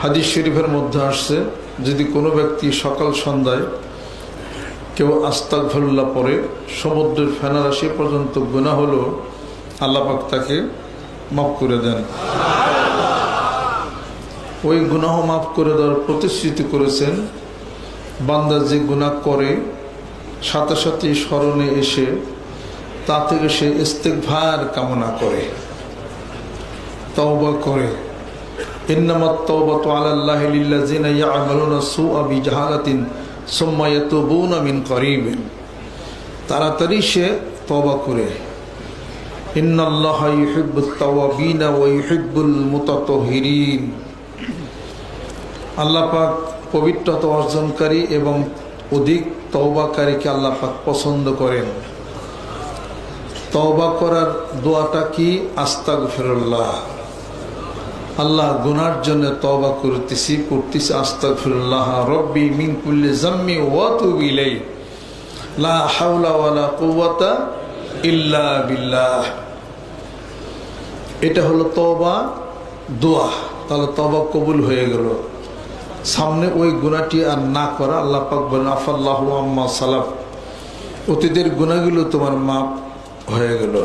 হাদিস শরীফের মধ্যে আসছে, যদি কোনো ব্যক্তি সকাল সন্ধ্যায় কেউ আস্তাগফিরুল্লাহ পড়ে, সমুদ্রের ফেনারাশি পর্যন্ত গুনাহ হলো আল্লাহ পাক তাকে মাফ করে দেন। ওই গুনাহ মাফ করে দেওয়ার প্রতিশ্রুতি করেছেন। বান্দা যে গুনাহ করে সাথে সাথে স্মরণে এসে তা থেকে সে ইস্তেগফার কামনা করে, তওবা করে। ইন্নামাত তাওবাতু আলাল্লাহি লিল্লাযিনা ইয়া'মালুনা সুআ বিজাহালাতিন সুম্মা ইয়াতুবুনা মিন করিবিন। তাড়াতাড়ি সে তওবা করে। ইন্নাল্লাহা ইউহিব্বুত তাওয়াবিনা ওয়া ইউহিব্বুল মুতাতাহহিরিন। আল্লাহ পাক পবিত্রতা অর্জনকারী এবং অধিক তওবাকারীকে আল্লাহ পাক পছন্দ করেন। তওবা করার দোয়াটা কি? আস্তাগফিরুল্লাহ। আল্লাহ গুনার জন্য তওবা করতেছি আস্তাগফিরুল্লাহ রব্বি মিন কুল্লি যাম্মি ওয়া আতুবু ইলাইহি লা হাওলা ওয়ালা কুওয়াতা ইল্লা বিল্লাহ। এটা হলো তওবা দোয়া। তাহলে তওবা কবুল হয়ে গেল। সামনে ওই গুনাহটি আর না করা। আল্লাহ পাক বলেন আফাল্লাহু আম্মা সালাফ, অতীতের গুনাহগুলো তোমার মাফ হয়ে গেল।